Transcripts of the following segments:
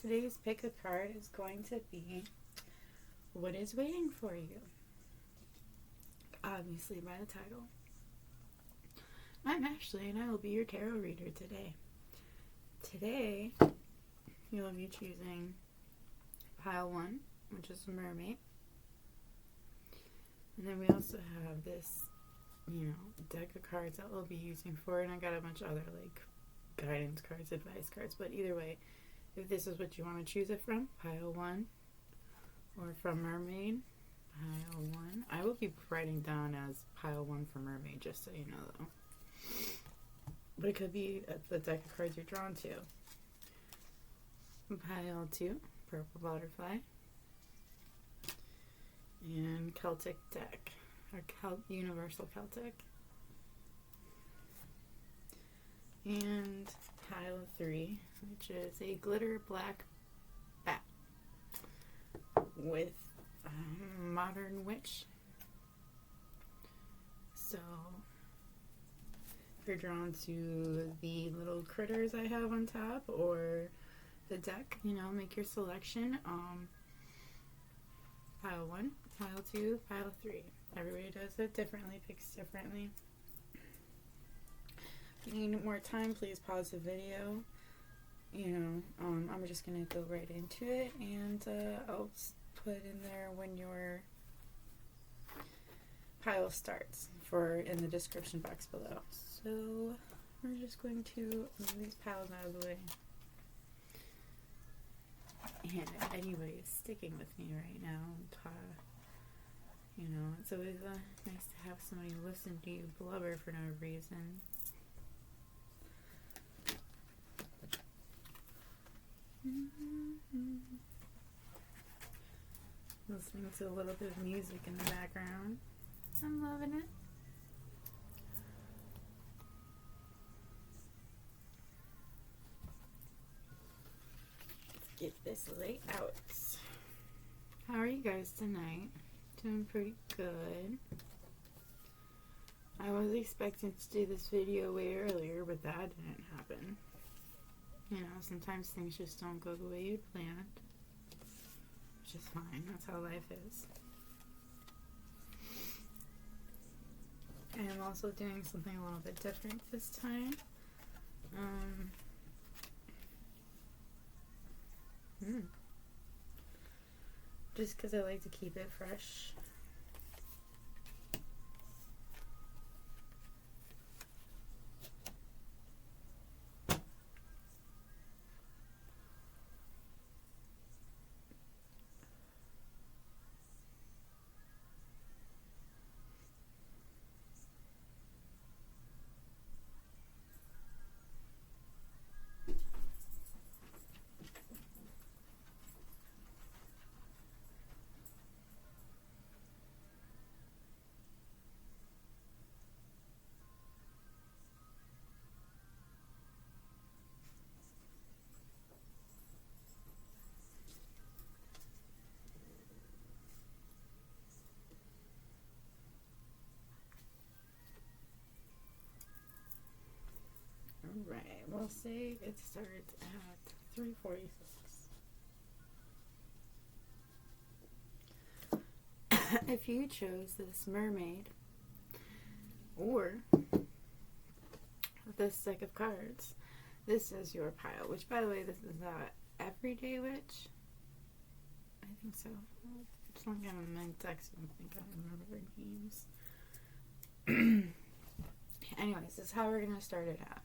today's pick a card is going to be What is Waiting for You? Obviously by the title. I'm Ashley and I will be your tarot reader today. Today, you'll be choosing pile 1, which is Mermaid. And then we also have this, deck of cards that we'll be using for, and I got a bunch of other, guidance cards, advice cards, but either way, if this is what you want to choose it from, pile 1, or from Mermaid, pile 1. I will be writing down as pile 1 for Mermaid, just so you know, though. But it could be the deck of cards you're drawn to. Pile 2, purple butterfly. And Celtic deck, or Universal Celtic. And pile 3, which is a glitter black bat with Modern Witch. So if you're drawn to the little critters I have on top or the deck, make your selection. Pile 1, pile 2, pile 3. Everybody does it differently, picks differently. If you need more time, please pause the video. I'm just going to go right into it, and I'll put in there when your pile starts in the description box below. So we're just going to move these piles out of the way. And if anybody is sticking with me right now, it's always nice to have somebody listen to you blubber for no reason. Listening to a little bit of music in the background. I'm loving it. Get this laid out. How are you guys tonight? Doing pretty good. I was expecting to do this video way earlier, but that didn't happen. Sometimes things just don't go the way you planned. Which is fine. That's how life is. I am also doing something a little bit different this time. Just because I like to keep it fresh. Alright, we'll say it starts at 3:46. If you chose this Mermaid or this deck of cards, this is your pile, which by the way, this is Everyday Witch. I think so. It's not gonna make decks, I don't think I remember their names. Anyways, this is how we're gonna start it out.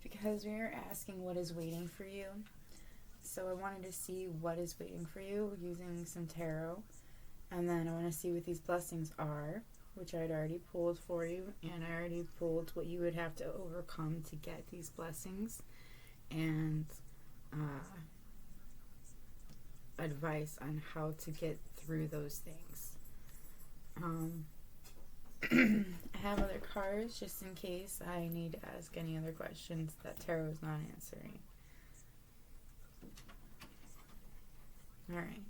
Because we are asking what is waiting for you, so I wanted to see what is waiting for you using some tarot, and then I want to see what these blessings are, which I'd already pulled for you, and I already pulled what you would have to overcome to get these blessings, and advice on how to get through those things. I have other cards just in case I need to ask any other questions that tarot is not answering. Alright.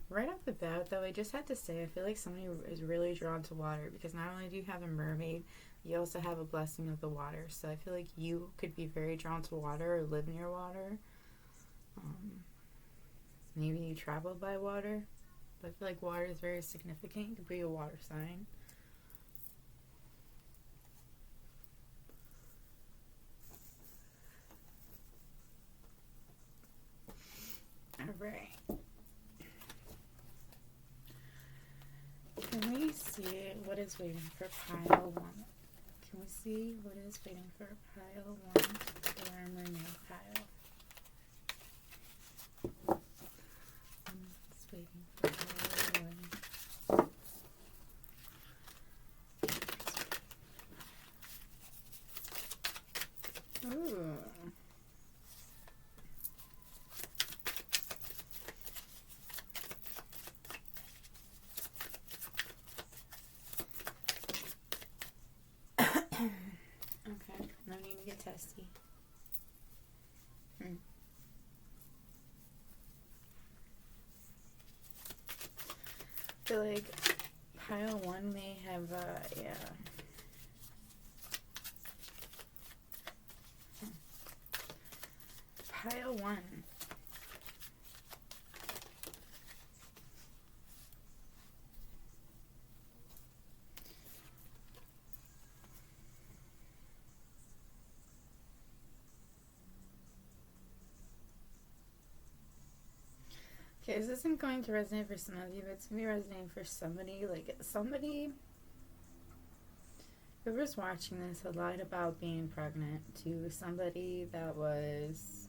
Right off the bat, though, I just had to say I feel like somebody is really drawn to water, because not only do you have a mermaid, you also have a blessing of the water. So I feel like you could be very drawn to water or live near water. Maybe you travel by water. But I feel like water is very significant. You could be a water sign. Alright. Can we see what is waiting for pile 1? Can we see what is waiting for pile 1 or mermaid pile? It's waiting for pile 1. Ooh. Okay, no need to get testy. I feel like pile 1 may have, Pile 1. Okay, this isn't going to resonate for some of you, but it's going to be resonating for somebody. Like, somebody, whoever's watching this had lied about being pregnant to somebody that was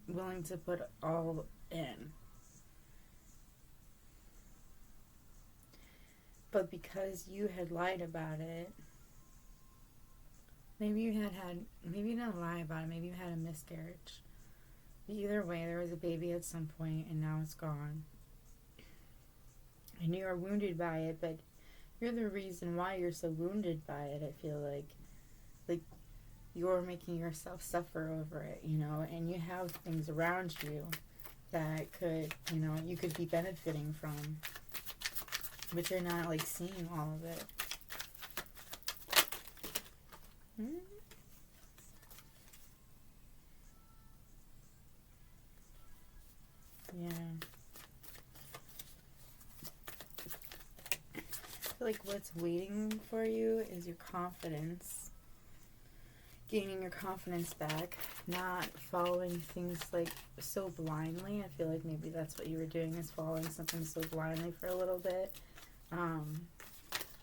willing to put all in. But because you had lied about it, maybe you maybe you didn't lie about it, maybe you had a miscarriage. Either way, there was a baby at some point, and now it's gone. And you are wounded by it, but you're the reason why you're so wounded by it, I feel like. Like, you're making yourself suffer over it, you know, and you have things around you that could, you know, you could be benefiting from, but you're not, like, seeing all of it. Yeah. I feel like what's waiting for you is your confidence. Gaining your confidence back. Not following things, like, so blindly. I feel like maybe that's what you were doing, is following something so blindly for a little bit.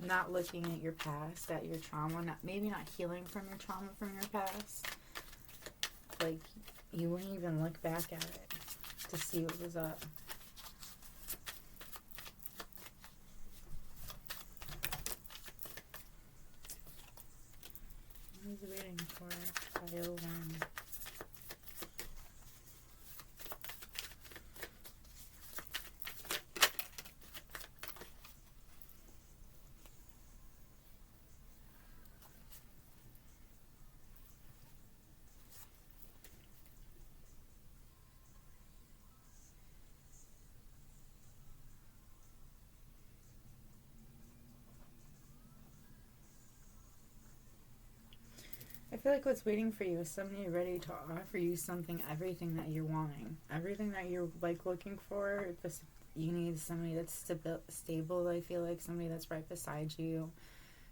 Not looking at your past, at your trauma. Maybe not healing from your trauma from your past. Like, you wouldn't even look back at it to see what was up. What is waiting for pile 1? I feel like what's waiting for you is somebody ready to offer you something, everything that you're wanting. Everything that you're, like, looking for. You need somebody that's stable, I feel like. Somebody that's right beside you.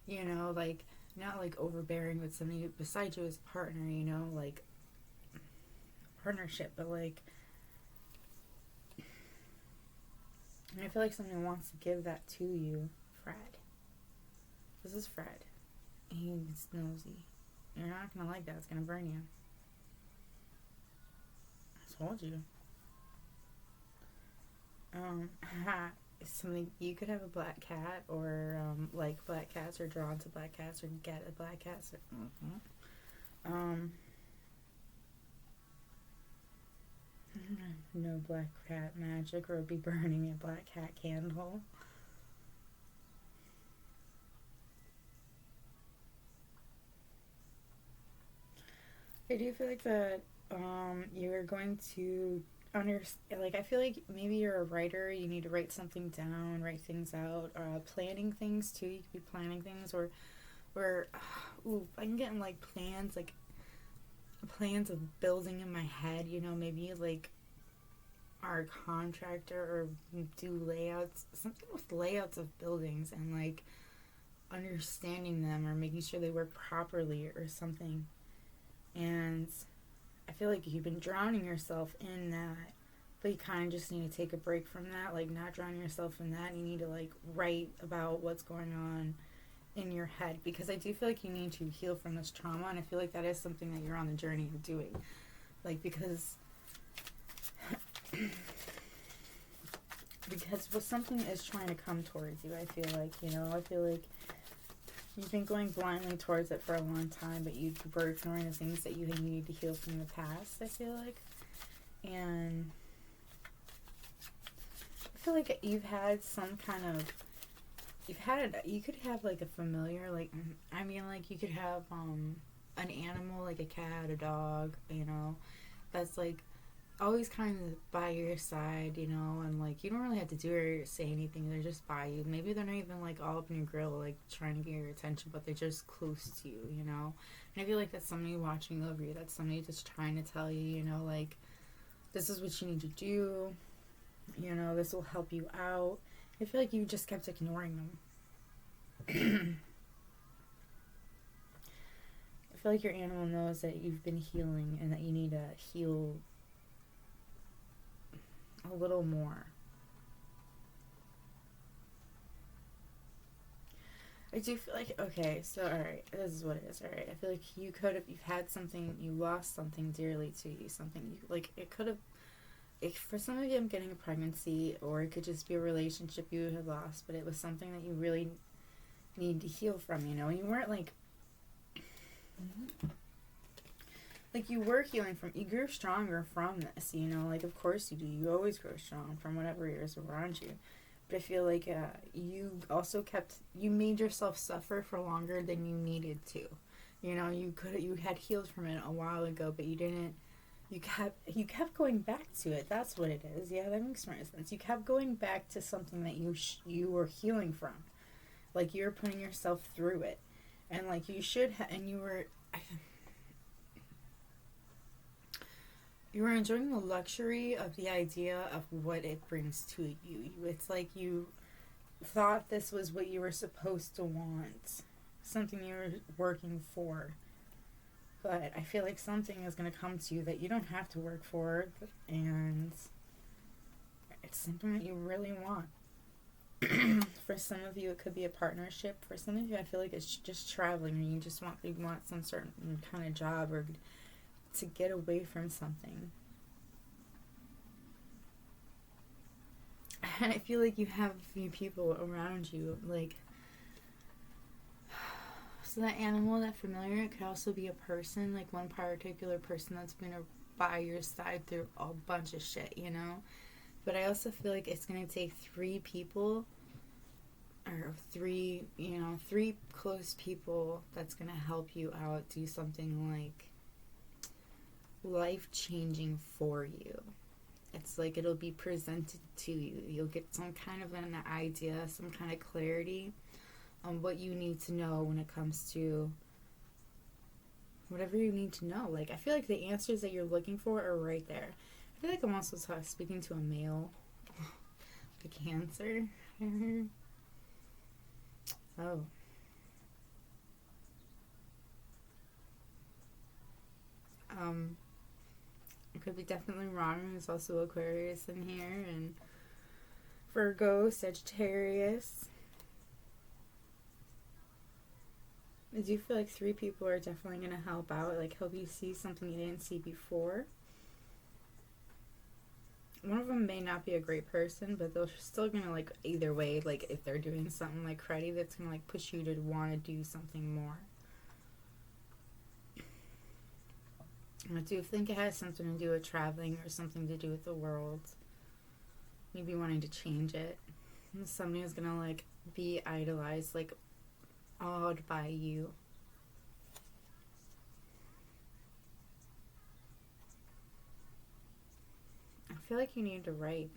You know, like, not, like, overbearing, but somebody beside you as a partner, you know, like, partnership, but, like, and I feel like somebody wants to give that to you. Fred. This is Fred. He's nosy. You're not gonna like that. It's gonna burn you. I told you. Something, you could have a black cat, or like black cats, or drawn to black cats, or get a black cat. So, no black cat magic, or be burning a black cat candle. I do feel like that you're going to I feel like maybe you're a writer, you need to write something down, write things out, or planning things too. You could be planning things, or I'm getting like plans of building in my head, maybe like our contractor or do layouts, something with layouts of buildings and like understanding them or making sure they work properly or something. And I feel like you've been drowning yourself in that, but you kind of just need to take a break from that, like not drown yourself in that. You need to like write about what's going on in your head, because I do feel like you need to heal from this trauma, and I feel like that is something that you're on the journey of doing. Like, because something is trying to come towards you, I feel like, I feel like you've been going blindly towards it for a long time, but you were ignoring the things that you need to heal from the past, I feel like. And I feel like you've had some kind of, you could have like a familiar, like, I mean, like you could have an animal, like a cat, a dog, that's like always kind of by your side, and like you don't really have to do or say anything, they're just by you. Maybe they're not even like all up in your grill like trying to get your attention, but they're just close to you, and I feel like that's somebody watching over you, that's somebody just trying to tell you, like, this is what you need to do, this will help you out. I feel like you just kept ignoring them. I feel like your animal knows that you've been healing and that you need to heal a little more. I do feel like, okay, so alright, this is what it is, alright. I feel like you've had something, you lost something dearly to you, something you, like, it could have, for some of you, I'm getting a pregnancy, or it could just be a relationship you had lost, but it was something that you really need to heal from, you weren't like you were healing from, you grew stronger from this, like, of course you do, you always grow strong from whatever is around you, but I feel like you also you made yourself suffer for longer than you needed to, you had healed from it a while ago, but you didn't, you kept going back to it. That's what it is. Yeah, that makes more sense. You kept going back to something that you were healing from. Like, you're putting yourself through it. And, like, you should and you were enjoying the luxury of the idea of what it brings to you. It's like you thought this was what you were supposed to want. Something you were working for. But I feel like something is going to come to you that you don't have to work for. And it's something that you really want. For some of you, it could be a partnership. For some of you, I feel like it's just traveling, or you want some certain kind of job, or to get away from something. And I feel like you have a few people around you, like, so that animal, that familiar, it could also be a person, like one particular person that's been by your side through a bunch of shit, But I also feel like it's going to take 3 people, or 3 close people that's going to help you out do something like life-changing for you. It's like it'll be presented to you. You'll get some kind of an idea, some kind of clarity on what you need to know when it comes to whatever you need to know. Like, I feel like the answers that you're looking for are right there. I feel like I'm also speaking to a male. The Cancer. Oh. I could be definitely wrong. There's also Aquarius in here, and Virgo, Sagittarius. I do feel like 3 people are definitely going to help out, like help you see something you didn't see before. One of them may not be a great person, but they're still going to, like, either way, like, if they're doing something, like, cruddy, that's going to, like, push you to want to do something more. I do think it has something to do with traveling, or something to do with the world. Maybe wanting to change it. And somebody is going to, like, be idolized, like, awed by you. I feel like you need to write.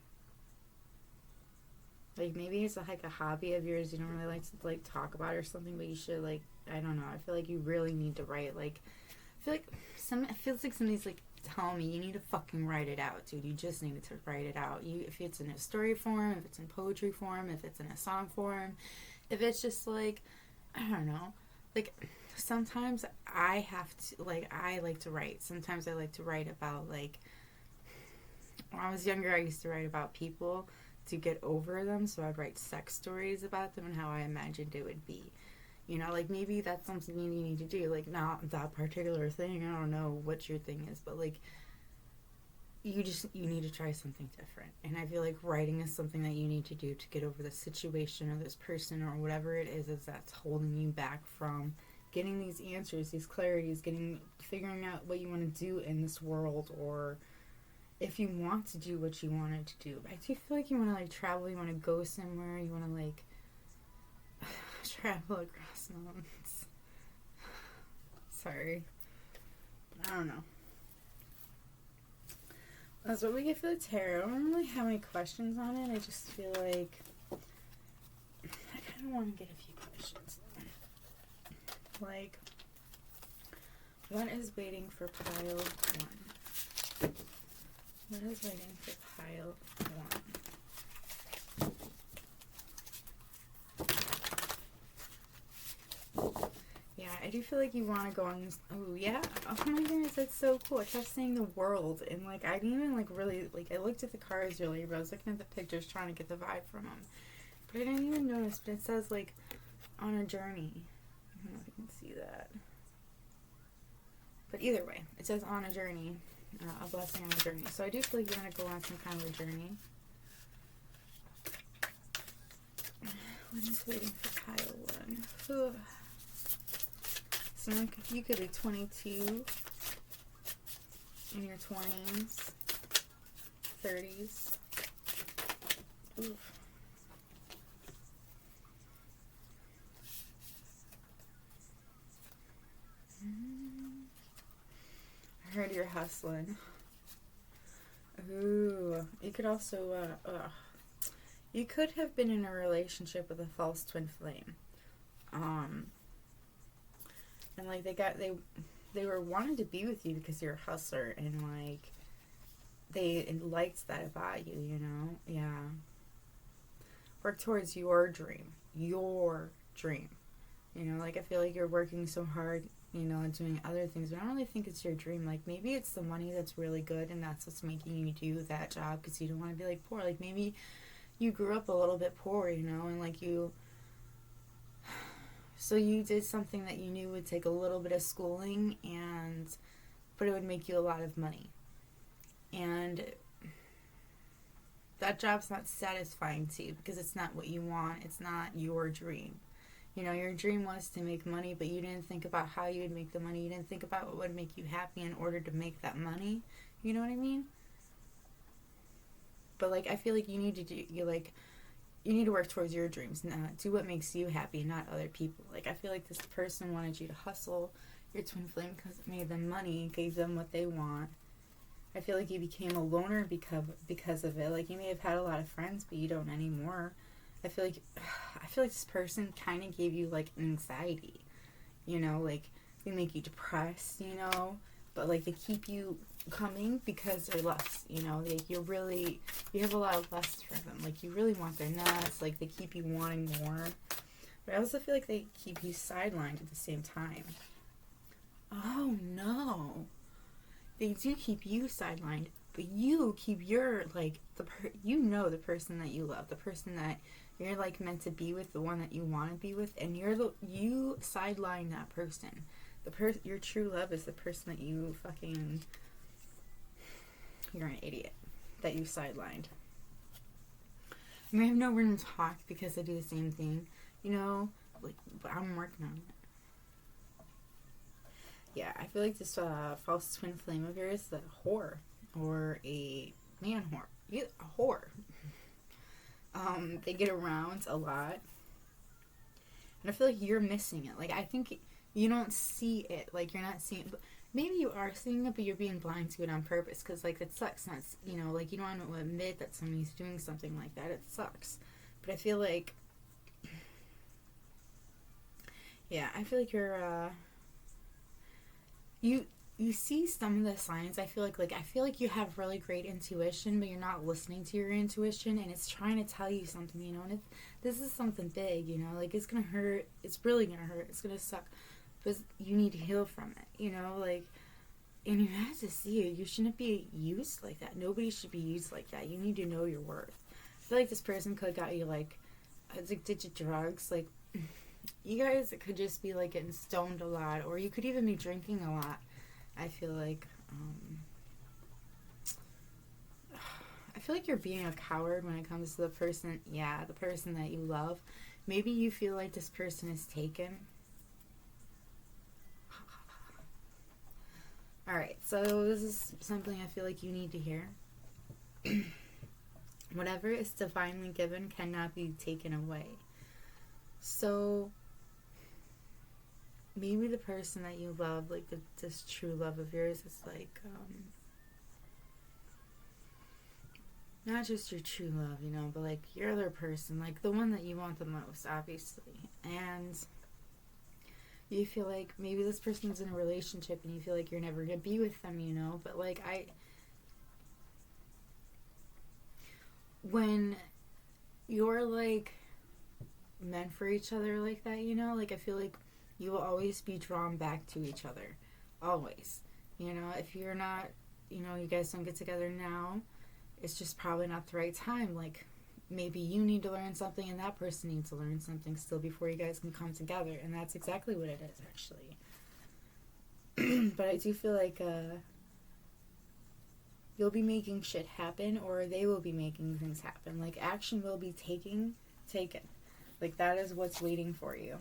Like, maybe it's like a hobby of yours you don't really like to like talk about or something, but you should, like, I don't know. I feel like you really need to write. Like, I feel like it feels like somebody's like telling me you need to fucking write it out, dude. You just need to write it out. If it's in a story form, if it's in poetry form, if it's in a song form, if it's just like, I don't know, like, sometimes I have to, like, I like to write. Sometimes I like to write about, like, when I was younger, I used to write about people to get over them, so I'd write sex stories about them and how I imagined it would be. You know, like, maybe that's something you need to do. Like, not that particular thing. I don't know what your thing is, but, like, you need to try something different. And I feel like writing is something that you need to do to get over the situation or this person or whatever it is that's holding you back from getting these answers, these clarities, figuring out what you want to do in this world, or if you want to do what you wanted to do. I do feel like you want to, like, travel, you want to go somewhere, you want to, like, travel across mountains. Sorry. I don't know. That's what we get for the tarot. I don't really have any questions on it. I just feel like I kind of want to get a few questions. Like, what is waiting for pile 1? What is waiting for pile 1? Yeah, I do feel like you want to go on this. Oh, yeah. Oh my goodness, that's so cool. I kept saying the world, and, like, I didn't even, like, really, like, I looked at the cards earlier, but I was looking at the pictures trying to get the vibe from them. But I didn't even notice, but it says, like, on a journey. I don't know if you can see that. But either way, it says on a journey. A blessing on a journey. So I do feel like you want to go on some kind of a journey. What is waiting for pile 1? So you could be 22, in your 20s, 30s. Oof. I heard you're hustling. Ooh. You could also, you could have been in a relationship with a false twin flame. And, like, they were wanting to be with you because you're a hustler, and, like, they liked that about you, you know? Yeah. Work towards your dream. Your dream. You know, like, I feel like you're working so hard, you know, and doing other things, but I don't really think it's your dream. Like, maybe it's the money that's really good, and that's what's making you do that job, because you don't want to be, like, poor. Like, maybe you grew up a little bit poor, you know, and, like, so you did something that you knew would take a little bit of schooling, but it would make you a lot of money. And that job's not satisfying to you because it's not what you want. It's not your dream. You know, your dream was to make money, but you didn't think about how you would make the money. You didn't think about what would make you happy in order to make that money. You know what I mean? But, like, I feel like you need to work towards your dreams. Do what makes you happy, not other people. Like, I feel like this person wanted you to hustle your twin flame because it made them money, gave them what they want. I feel like you became a loner because of it. Like, you may have had a lot of friends, but you don't anymore. I feel like this person kind of gave you, like, anxiety. You know, like, they make you depressed, you know, but, like, they keep you coming because they're lust, you know, like, you have a lot of lust for them, like, you really want their nuts, like, they keep you wanting more, but I also feel like they keep you sidelined at the same time. Oh no, they do keep you sidelined, but you keep your, like, the person that you love, the person that you're, like, meant to be with, the one that you want to be with, and you sideline that person. Your true love is the person that you fucking, you're an idiot that you sidelined. I mean, I have no room to talk because I do the same thing, you know, like, but I'm working on it. Yeah, I feel like this false twin flame of yours is a whore or a man whore. A whore. They get around a lot, and I feel like you're missing it. Like, I think you don't see it. Like, you're not seeing. maybe you are seeing it, but you're being blind to it on purpose because, like, it sucks. That's, you know, like, you don't want to admit that somebody's doing something like that. It sucks. But I feel like, yeah, I feel like you see some of the signs. I feel like you have really great intuition, but you're not listening to your intuition, and it's trying to tell you something, you know. And if this is something big, you know, like, it's gonna hurt. It's really gonna hurt. It's gonna suck, but you need to heal from it, you know. Like, and you have to see it. You shouldn't be used like that. Nobody should be used like that. You need to know your worth. I feel like this person could have got you, like, addicted to drugs. Like, you guys could just be, like, getting stoned a lot, or you could even be drinking a lot. I feel like you're being a coward when it comes to the person that you love. Maybe you feel like this person is taken. Alright, so this is something I feel like you need to hear. Whatever is divinely given cannot be taken away. So maybe the person that you love, like, this true love of yours, is like, not just your true love, you know, but, like, your other person, like, the one that you want the most, obviously. And you feel like maybe this person's in a relationship and you feel like you're never gonna be with them, you know, but, like, when you're, like, meant for each other like that, you know, like, I feel like you will always be drawn back to each other. Always. You know, if you're not, you know, you guys don't get together now, it's just probably not the right time. Like, maybe you need to learn something and that person needs to learn something still before you guys can come together. And that's exactly what it is, actually. But I do feel like you'll be making shit happen, or they will be making things happen. Like, action will be taken. Like, that is what's waiting for you.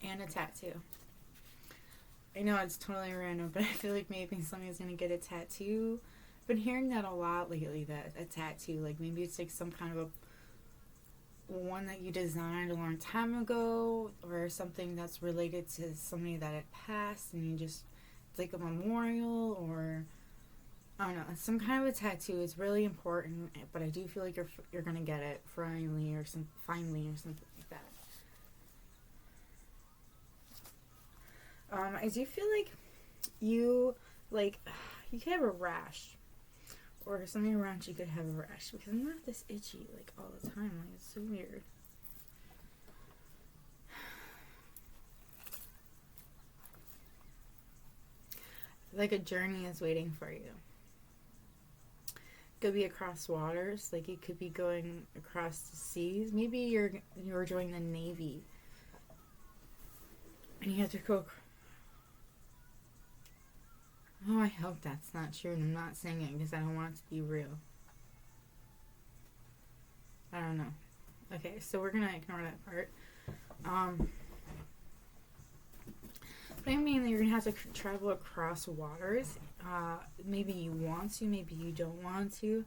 And a tattoo. I know it's totally random, but I feel like maybe somebody's gonna get a tattoo. I've been hearing that a lot lately, that a tattoo, like, maybe it's like some kind of a one that you designed a long time ago, or something that's related to somebody that had passed, and you just, it's like a memorial, or I don't know, some kind of a tattoo. Is really important, but I do feel like you're gonna get it finally or something like that. I do feel like you could have a rash, or something around you could have a rash, because I'm not this itchy, like, all the time. Like, it's so weird. Like, a journey is waiting for you. It could be across waters, like, it could be going across the seas. Maybe you're joining the Navy, and you have to go. Oh, I hope that's not true, and I'm not saying it because I don't want it to be real. I don't know. Okay, so we're gonna ignore that part. But I mean, you're gonna have to travel across waters. Maybe you want to, maybe you don't want to.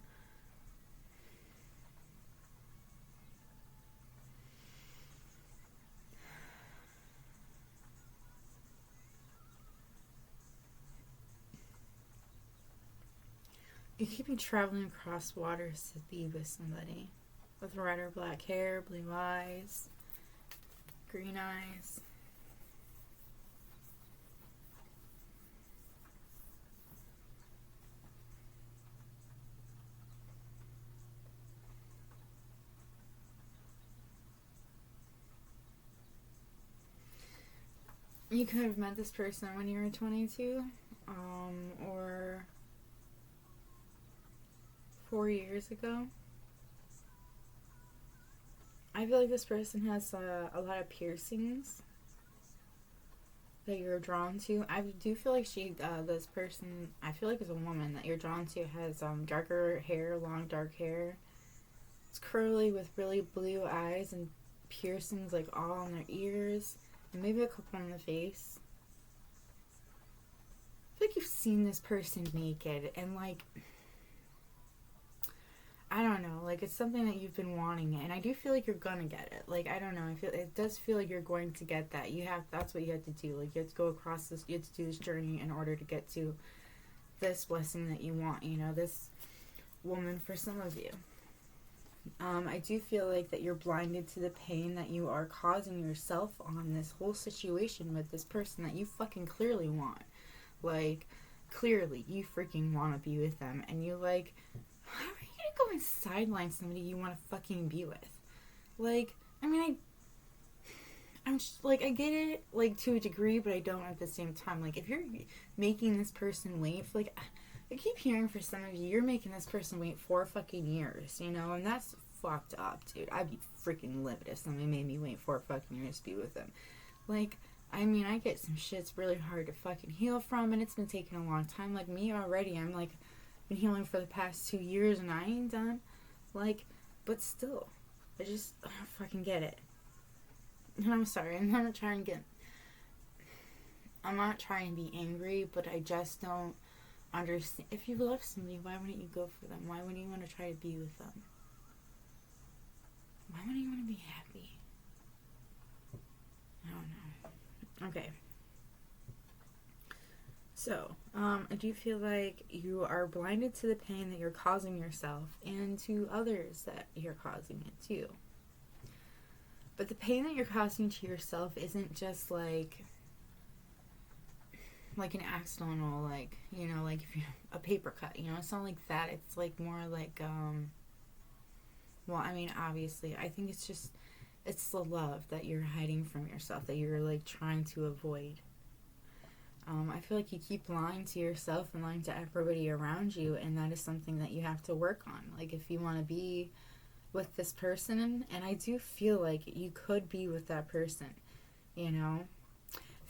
You could be traveling across waters to be with somebody with red or black hair, blue eyes, green eyes. You could have met this person when you were 22, or 4 years ago. I feel like this person has a lot of piercings that you're drawn to. I do feel like this person, I feel like is a woman that you're drawn to, has darker hair, long dark hair. It's curly with really blue eyes and piercings, like, all on their ears, and maybe a couple on the face. I feel like you've seen this person naked, and, like, I don't know, like, it's something that you've been wanting, and I do feel like you're gonna get it. Like, I don't know, it does feel like you're going to get that. That's what you have to do. Like, you have to go across this, you have to do this journey in order to get to this blessing that you want, this woman for some of you. I do feel like that you're blinded to the pain that you are causing yourself on this whole situation with this person that you fucking clearly want. Like, clearly, you freaking want to be with them, and you, like, how are you gonna go and sideline somebody you want to fucking be with? Like, I mean, I'm just, like, I get it, like, to a degree, but I don't at the same time. Like, if you're making this person wait for, like, I keep hearing for some of you, you're making this person wait 4 fucking years, and that's fucked up, dude. I'd be freaking livid if somebody made me wait 4 fucking years to be with them. Like, I mean, I get some shit's really hard to fucking heal from, and it's been taking a long time. Like, me already, I'm, like, been healing for the past 2 years, and I ain't done. Like, but still, I don't fucking get it. And I'm sorry, I'm not trying to be angry, but I just don't understand. If you love somebody, why wouldn't you go for them? Why wouldn't you want to try to be with them? Why wouldn't you want to be happy? I don't know. Okay. So, I do feel like you are blinded to the pain that you're causing yourself and to others that you're causing it to. But the pain that you're causing to yourself isn't just like an accidental, like, like if you a paper cut, it's not like that. It's like more like, well, I mean, obviously, I think it's the love that you're hiding from yourself, that you're, like, trying to avoid. I feel like you keep lying to yourself and lying to everybody around you, and that is something that you have to work on. Like, if you want to be with this person, and I do feel like you could be with that person, I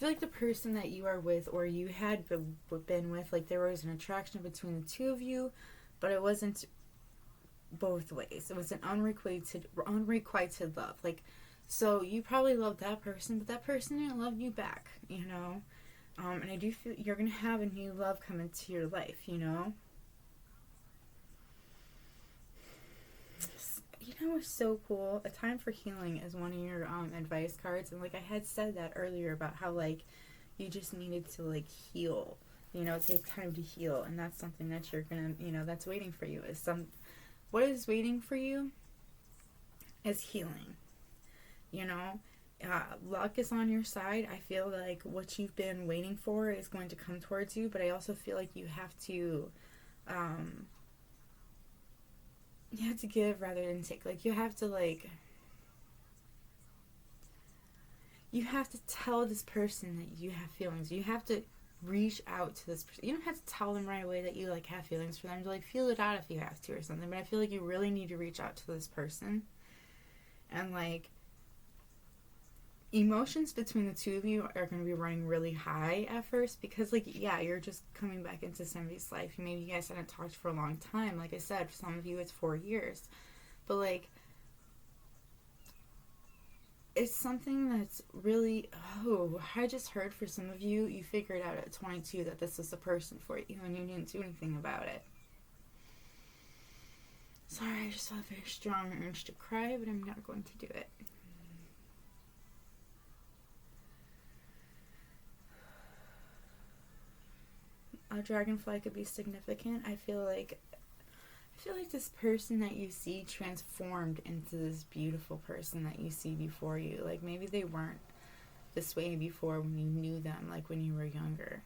feel like the person that you are with, or you had been with, like, there was an attraction between the two of you, but it wasn't both ways. It was an unrequited love. Like, so you probably loved that person, but that person didn't love you back, and I do feel you're going to have a new love come into your life, What's so cool? A time for healing is one of your advice cards, and, like, I had said that earlier about how, like, you just needed to, like, heal, take time to heal, and that's something that you're gonna, that's waiting for you. What is waiting for you is healing, luck is on your side. I feel like what you've been waiting for is going to come towards you, but I also feel like you have to give rather than take. Like, you have to tell this person that you have feelings. You have to reach out to this person. You don't have to tell them right away that you, like, have feelings for them. To, like, feel it out if you have to or something. But I feel like you really need to reach out to this person. And, like, emotions between the two of you are going to be running really high at first because, like, yeah, you're just coming back into somebody's life. Maybe you guys haven't talked for a long time. Like I said, for some of you it's 4 years. But, like, it's something that's really, I just heard for some of you, you figured out at 22 that this was the person for you and you didn't do anything about it. Sorry, I just felt a very strong urge to cry, but I'm not going to do it. A dragonfly could be significant. I feel like this person that you see transformed into this beautiful person that you see before you. Like, maybe they weren't this way before when you knew them, like when you were younger.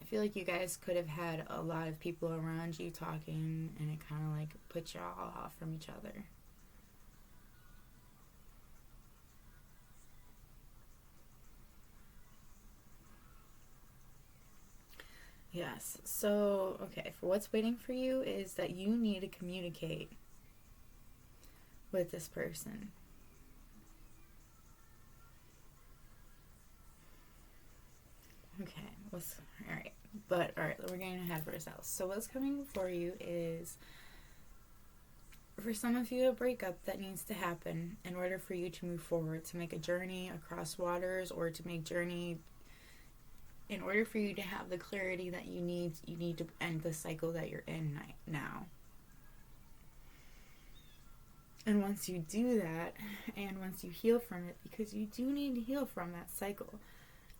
I feel like you guys could have had a lot of people around you talking, and it kind of, like, put you all off from each other. Yes, so, okay, for what's waiting for you is that you need to communicate with this person. Okay, alright, we're getting ahead of ourselves. So what's coming for you is, for some of you, a breakup that needs to happen in order for you to move forward, to make a journey across waters, or to make journey in order for you to have the clarity that you need to end the cycle that you're in now. And once you do that, and once you heal from it, because you do need to heal from that cycle.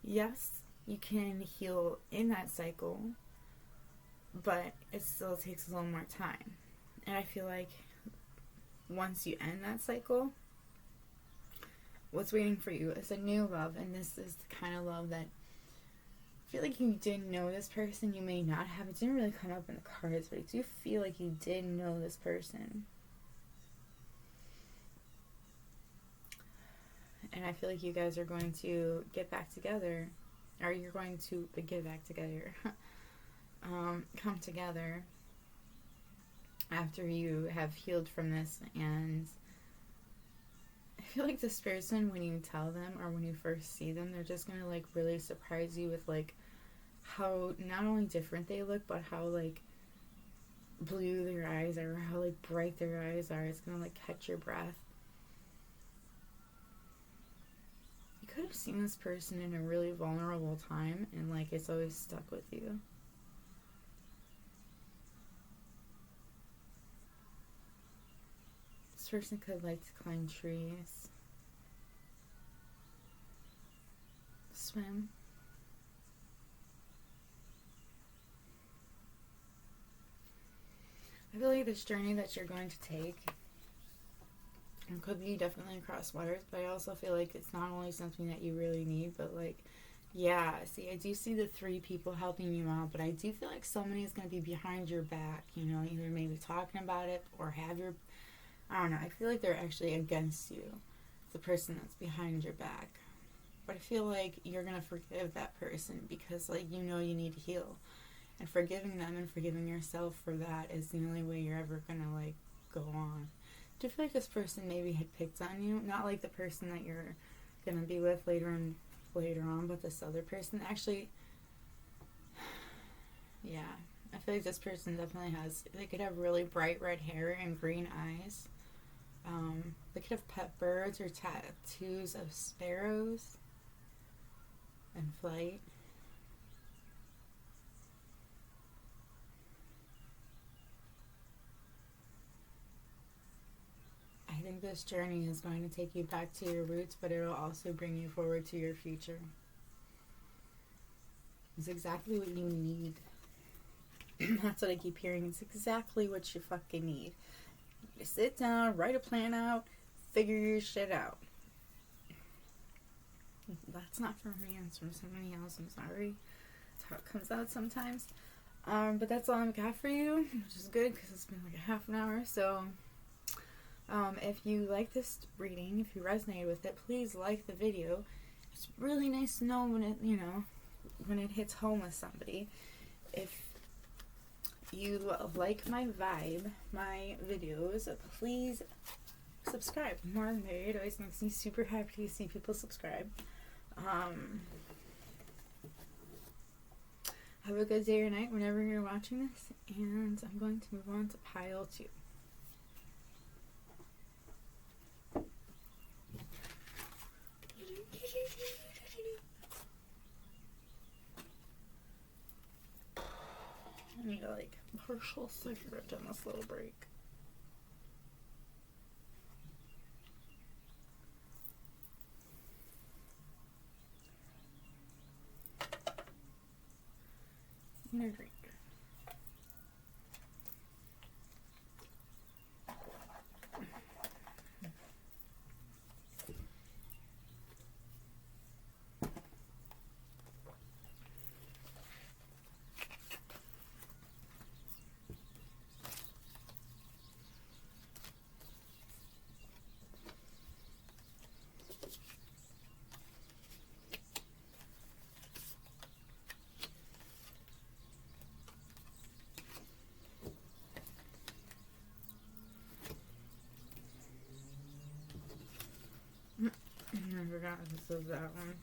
Yes, you can heal in that cycle, but it still takes a little more time. And I feel like once you end that cycle, what's waiting for you is a new love. And this is the kind of love that I feel like you didn't know this person. You may not have. It didn't really come up in the cards, but I do feel like you did know this person. And I feel like you guys are going to get back together. Or you're going to get back together. Come together after you have healed from this. And I feel like this person, when you tell them or when you first see them, they're just gonna like really surprise you with like how not only different they look, but how like blue their eyes are, how like bright their eyes are. It's gonna like catch your breath. You could have seen this person in a really vulnerable time, and like it's always stuck with you. This person could like to climb trees, swim. I feel like this journey that you're going to take, it could be definitely across waters, but I also feel like it's not only something that you really need, but like, yeah, see, I do see the 3 people helping you out, but I do feel like somebody is going to be behind your back, you know, either maybe talking about it or have your, I don't know, I feel like they're actually against you, the person that's behind your back. But I feel like you're going to forgive that person because, like, you know you need to heal. And forgiving them and forgiving yourself for that is the only way you're ever going to, like, go on. Do you feel like this person maybe had picked on you? Not like the person that you're going to be with later on, but this other person. Actually, yeah, I feel like this person definitely has, they could have really bright red hair and green eyes. They could have pet birds or tattoos of sparrows and flight. I think this journey is going to take you back to your roots, but it will also bring you forward to your future. It's exactly what you need. That's what I keep hearing. It's exactly what you fucking need. You sit down, write a plan out, figure your shit out. That's not from me, it's from somebody else. I'm sorry. That's how it comes out sometimes. But that's all I've got for you, which is good because it's been like a half an hour. So if you like this reading, if you resonate with it, please like the video. It's really nice to know when it, you know, when it hits home with somebody. If you like my vibe, my videos, please subscribe. More than that, it always makes me super happy to see people subscribe. Have a good day or night whenever you're watching this, and I'm going to move on to pile 2. I need a partial cigarette on this little break. No drink. I forgot this was that one.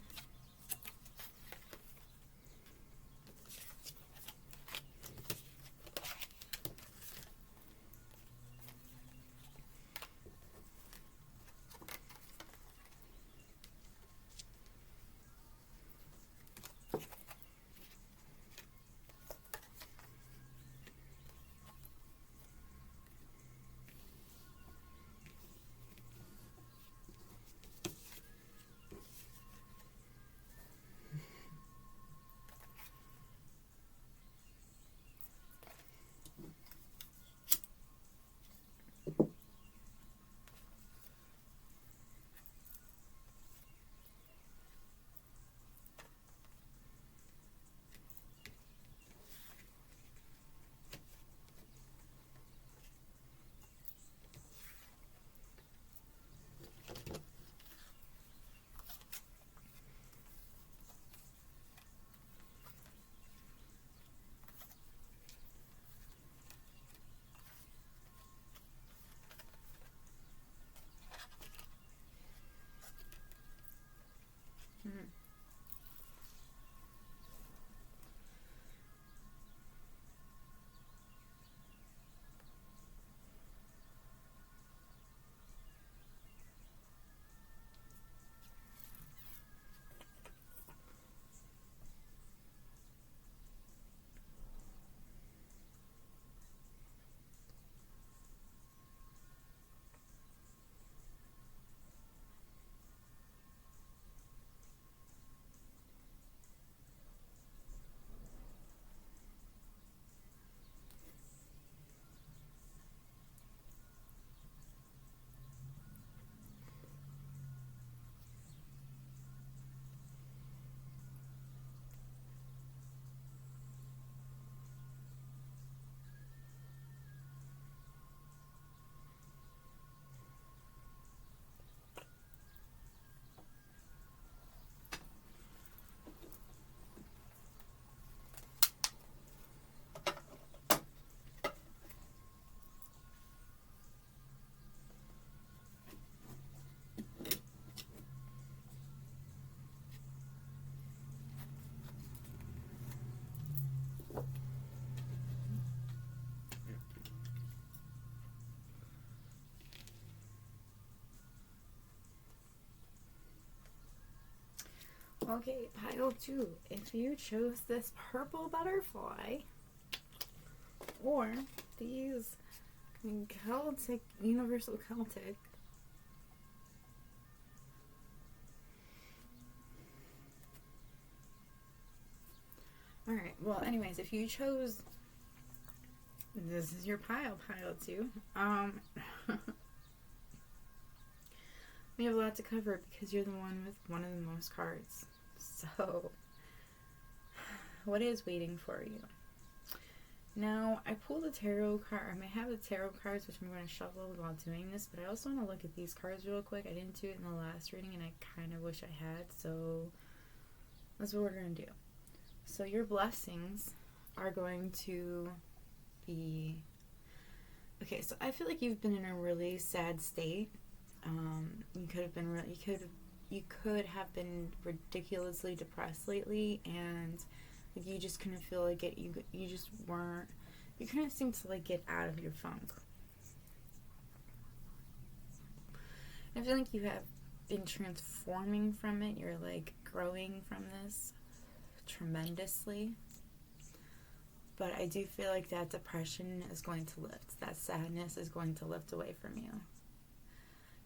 Okay, pile 2. If you chose this purple butterfly, or these Celtic, universal Celtic, alright, well, anyways, if you chose, this is your pile 2. We have a lot to cover because you're the one with one of the most cards. So, what is waiting for you? Now, I pulled a tarot card. I may have the tarot cards, which I'm going to shuffle while doing this, but I also want to look at these cards real quick. I didn't do it in the last reading, and I kind of wish I had, so that's what we're going to do. So your blessings are going to be... Okay, so I feel like you've been in a really sad state. You could have been ridiculously depressed lately, and you just couldn't feel like it. You just weren't. You couldn't seem to like get out of your funk. I feel like you have been transforming from it. You're like growing from this tremendously. But I do feel like that depression is going to lift. That sadness is going to lift away from you.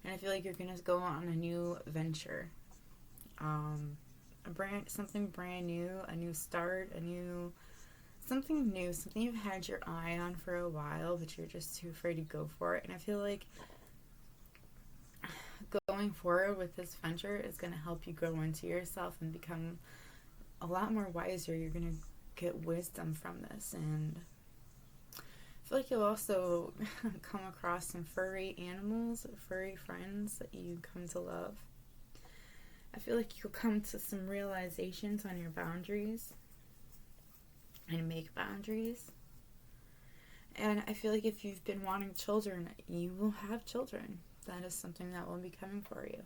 And I feel like you're going to go on a new venture. Something brand new, a new start, something new, something you've had your eye on for a while, but you're just too afraid to go for it. And I feel like going forward with this venture is going to help you grow into yourself and become a lot more wiser. You're going to get wisdom from this, and I feel like you'll also come across some furry animals, furry friends that you come to love. I feel like you'll come to some realizations on your boundaries and make boundaries. And I feel like if you've been wanting children, you will have children. That is something that will be coming for you.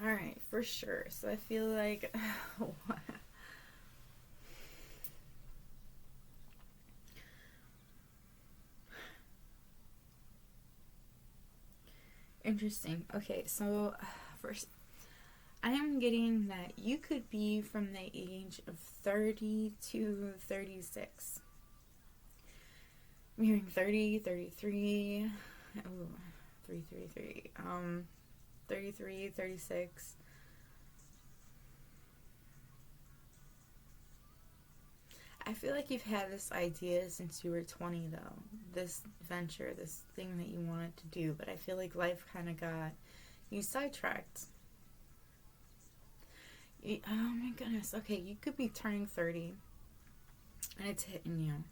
Alright, for sure. So I feel like... Interesting. Okay, so first, I am getting that you could be from the age of 30 to 36. I'm hearing 30, 33, 33, 36. I feel like you've had this idea since you were 20, though. This venture, this thing that you wanted to do. But I feel like life kind of got you sidetracked. Oh my goodness. Okay, you could be turning 30, and it's hitting you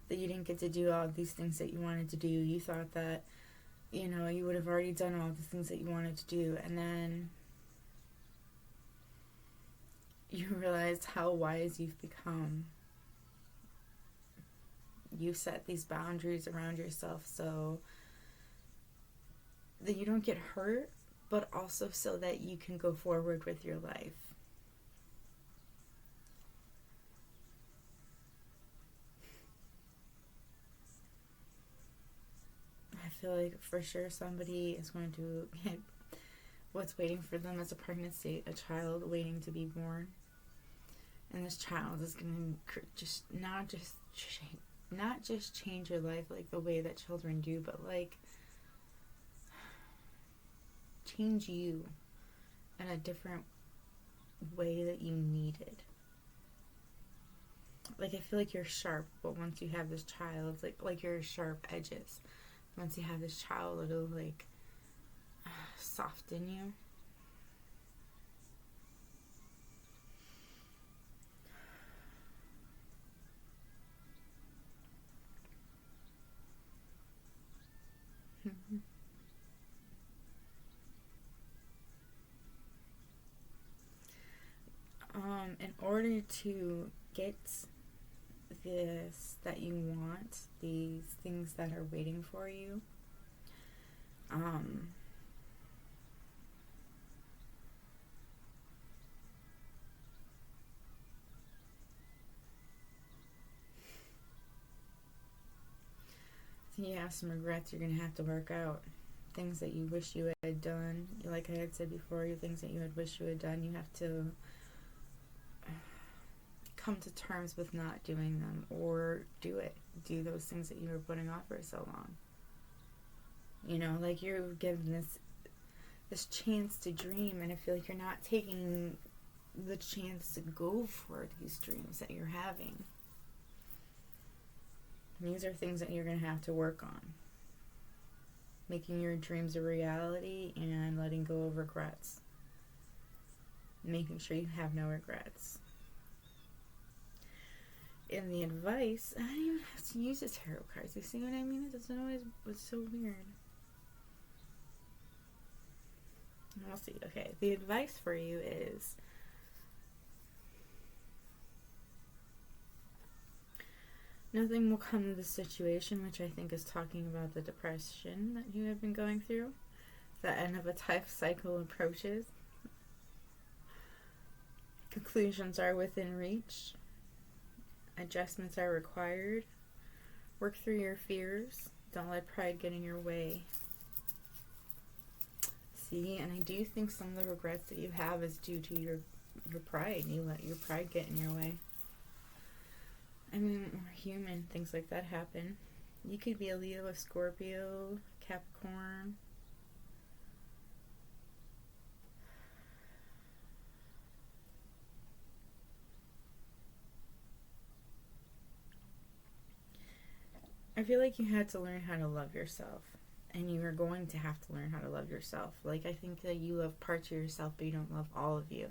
that you didn't get to do all of these things that you wanted to do. You thought that, you would have already done all the things that you wanted to do. And then you realized how wise you've become. You set these boundaries around yourself so that you don't get hurt, but also so that you can go forward with your life. I feel like for sure somebody is going to get what's waiting for them as a pregnancy, a child waiting to be born. And this child is going to just not just change your life like the way that children do, but like change you in a different way that you needed. Like I feel like you're sharp, but once you have this child, like your sharp edges. Once you have this child, it'll like soften you. In order to get this that you want, these things that are waiting for you, you have some regrets you're going to have to work out. things that you wish you had done, like I had said before, your things that you had wished you had done, you have to come to terms with not doing them, or do those things that you were putting off for so long. You know, like you're given this chance to dream, and I feel like you're not taking the chance to go for these dreams that you're having. These are things that you're going to have to work on. Making your dreams a reality and letting go of regrets. Making sure you have no regrets. In the advice, I don't even have to use the tarot cards. You see what I mean? It doesn't always, it's so weird. We'll see. Okay, the advice for you is nothing will come of the situation, which I think is talking about the depression that you have been going through. The end of a life cycle approaches. Conclusions are within reach. Adjustments are required. Work through your fears. Don't let pride get in your way. See, and I do think some of the regrets that you have is due to your pride. You let your pride get in your way. I mean, we're human. Things like that happen. You could be a Leo, a Scorpio, Capricorn. I feel like you had to learn how to love yourself. And you are going to have to learn how to love yourself. Like, I think that you love parts of yourself, but you don't love all of you.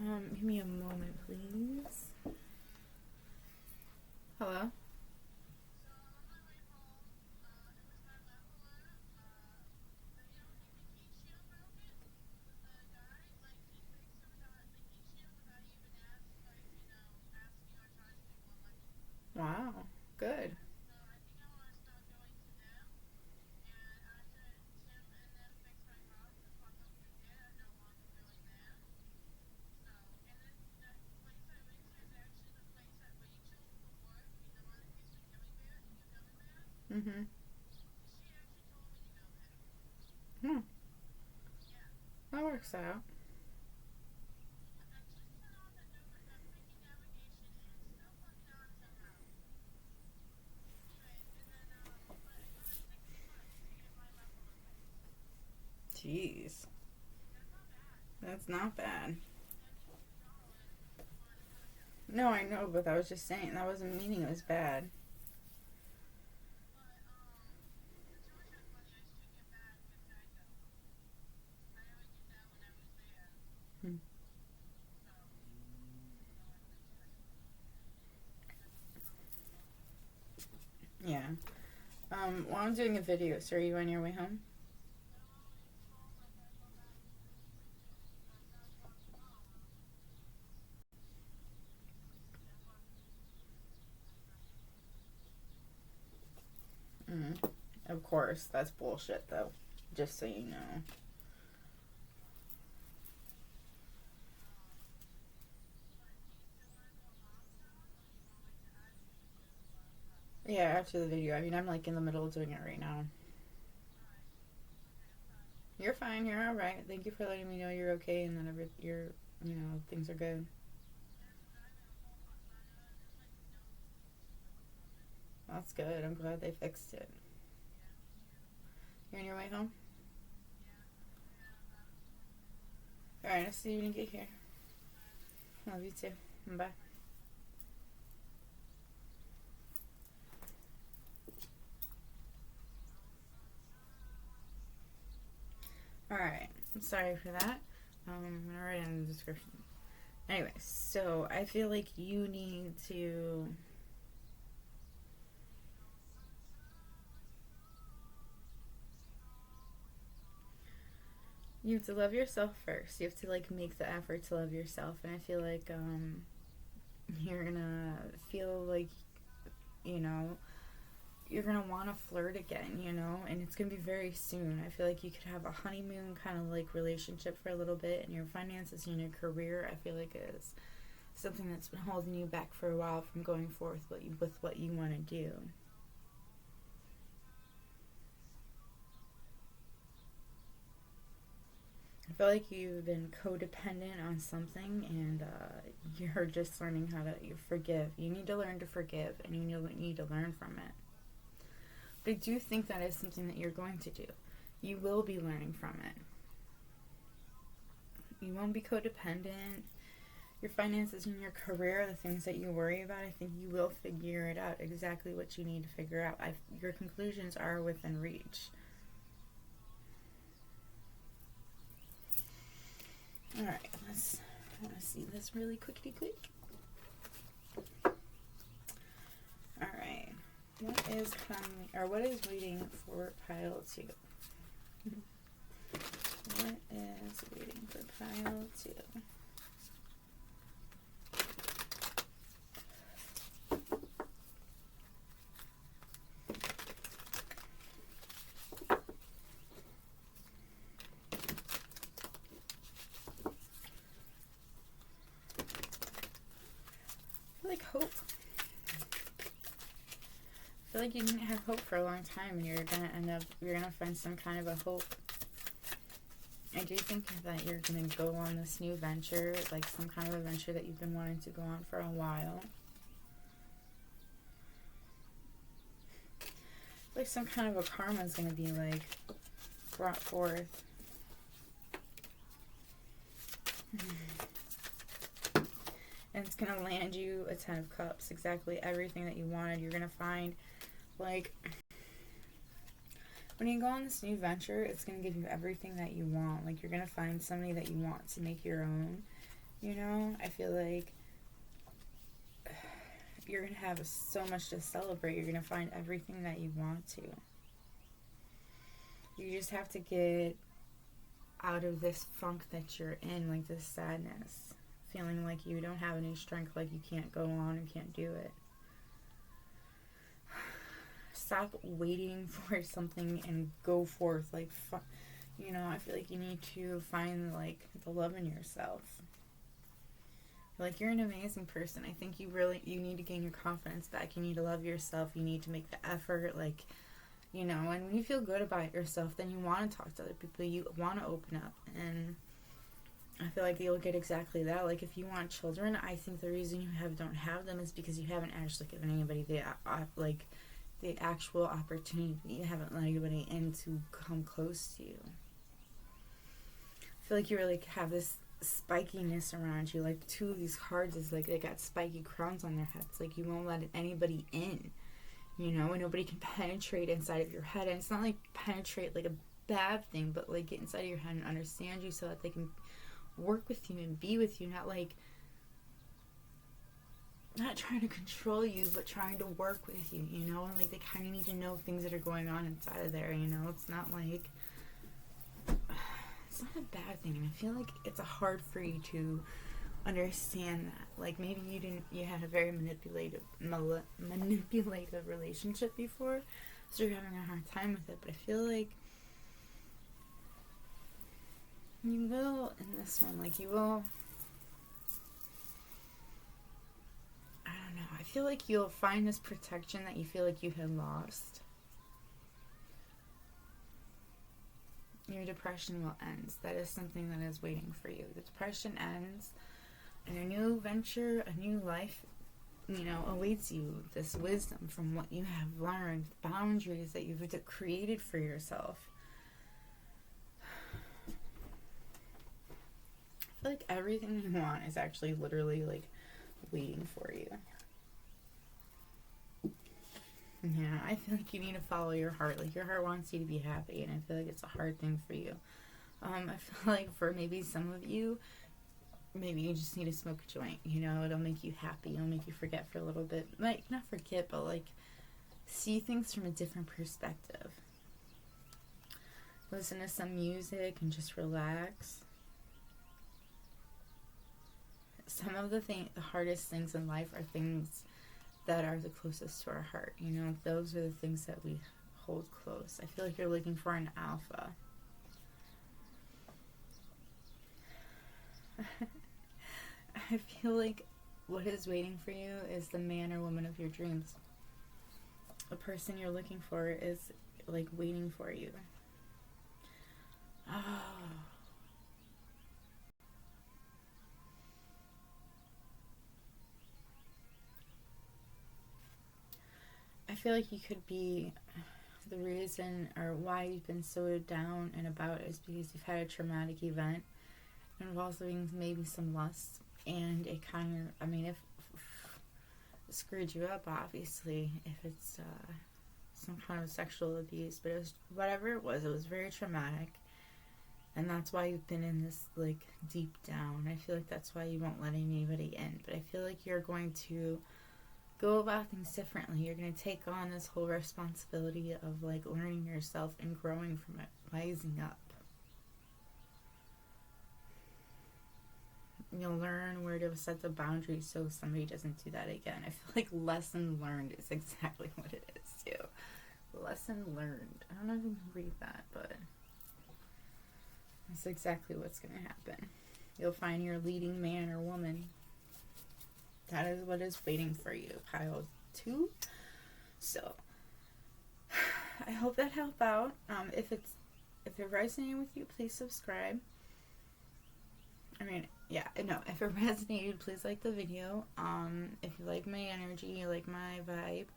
Give me a moment, please. Hello? Wow, good. Mm-hmm. Hmm. That works out. Jeez. That's not bad. No, I know, but I was just saying, that wasn't meaning it was bad. Hmm. Yeah. Well, I'm doing a video, so are you on your way home? Mm. Of course, that's bullshit, though. Just so you know. Yeah, after the video. I mean, I'm like in the middle of doing it right now. You're fine. You're all right. Thank you for letting me know you're okay and that you're, things are good. That's good. I'm glad they fixed it. You're on your way home? Alright, I'll see you when you get here. Love you too. Bye. Alright, I'm sorry for that. I'm gonna write it in the description. Anyway, so I feel like you need to love yourself first. You have to like make the effort to love yourself, and I feel like you're gonna feel like, you know, you're gonna want to flirt again, and it's gonna be very soon. I feel like you could have a honeymoon kind of like relationship for a little bit, and your finances and your career, I feel like, is something that's been holding you back for a while from going forth with what you want to do. feel like you've been codependent on something, and you're just learning how to forgive. You need to learn to forgive, and you need to learn from it. But I do think that is something that you're going to do. You will be learning from it. You won't be codependent. Your finances and your career, the things that you worry about, I think you will figure it out, exactly what you need to figure out. Your conclusions are within reach. Alright, I want to see this really quick. Alright, what is coming, or what is waiting for pile 2? What is waiting for pile 2? Hope. I feel like you didn't have hope for a long time, and you're gonna find some kind of a hope. I do think that you're gonna go on this new venture, like some kind of a venture that you've been wanting to go on for a while. Like some kind of a karma is gonna be like brought forth. And it's going to land you a 10 of cups. Exactly everything that you wanted. You're going to find, like, when you go on this new venture, it's going to give you everything that you want. Like, you're going to find somebody that you want to make your own. You know? I feel like you're going to have so much to celebrate. You're going to find everything that you want to. You just have to get out of this funk that you're in, like this sadness. Feeling like you don't have any strength, like you can't go on and can't do it. Stop waiting for something and go forth. Like, you know, I feel like you need to find, like, the love in yourself. Like, you're an amazing person. I think you need to gain your confidence back. You need to love yourself. You need to make the effort, like, you know, and when you feel good about yourself, then you want to talk to other people. You want to open up, and I feel like you'll get exactly that. Like, if you want children, I think the reason you don't have them is because you haven't actually given anybody the actual opportunity. You haven't let anybody in to come close to you. I feel like you really have this spikiness around you. Like, 2 of these cards is like they got spiky crowns on their heads. Like, you won't let anybody in, you know, and nobody can penetrate inside of your head. And it's not like penetrate like a bad thing, but like get inside of your head and understand you so that they can work with you and be with you, not trying to control you, but trying to work with you, you know, and like they kind of need to know things that are going on inside of there, you know. It's not like, it's not a bad thing, and I feel like it's hard for you to understand that. Like, maybe you had a very manipulative relationship before, so you're having a hard time with it, but I feel like you will in this one, like you will, I don't know, I feel like you'll find this protection that you feel like you had lost. Your depression will end. That is something that is waiting for you. The depression ends, and a new venture, a new life, you know, awaits you. This wisdom from what you have learned, boundaries that you've created for yourself. I feel like everything you want is actually literally like waiting for you. Yeah, I feel like you need to follow your heart. Like, your heart wants you to be happy, and I feel like it's a hard thing for you. I feel like for maybe some of you, maybe you just need to smoke a joint, you know. It'll make you happy. It'll make you forget for a little bit. Like, not forget, but like see things from a different perspective. Listen to some music and just relax. Some of the hardest things in life are things that are the closest to our heart. You know, those are the things that we hold close. I feel like you're looking for an alpha. I feel like what is waiting for you is the man or woman of your dreams. The person you're looking for is like waiting for you. Oh, I feel like you could be, the reason or why you've been so down and about is because you've had a traumatic event involving maybe some lust, and it kind of, I mean, if screwed you up, obviously, if it's some kind of sexual abuse, but it was, whatever it was very traumatic, and that's why you've been in this, like, deep down. I feel like that's why you won't let anybody in, but I feel like you're going to go about things differently. You're going to take on this whole responsibility of, like, learning yourself and growing from it, rising up. You'll learn where to set the boundaries so somebody doesn't do that again. I feel like lesson learned is exactly what it is, too. Lesson learned. I don't know if you can read that, but that's exactly what's going to happen. You'll find your leading man or woman. That is what is waiting for you, pile 2. So, I hope that helped out. If it resonated with you, please subscribe. I mean, yeah, no, if it resonated, please like the video. If you like my energy, you like my vibe,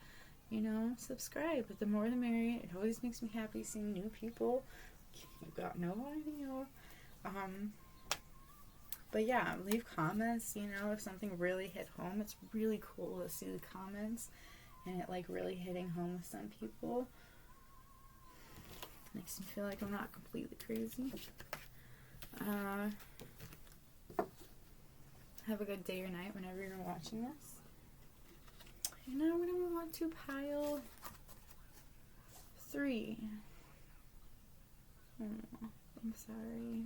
you know, subscribe. But the more the merrier. It always makes me happy seeing new people. You got no idea. But yeah, leave comments, you know, if something really hit home. It's really cool to see the comments and it, like, really hitting home with some people. Makes me feel like I'm not completely crazy. Have a good day or night whenever you're watching this. And now I'm going to move on to pile 3. Oh, I'm sorry.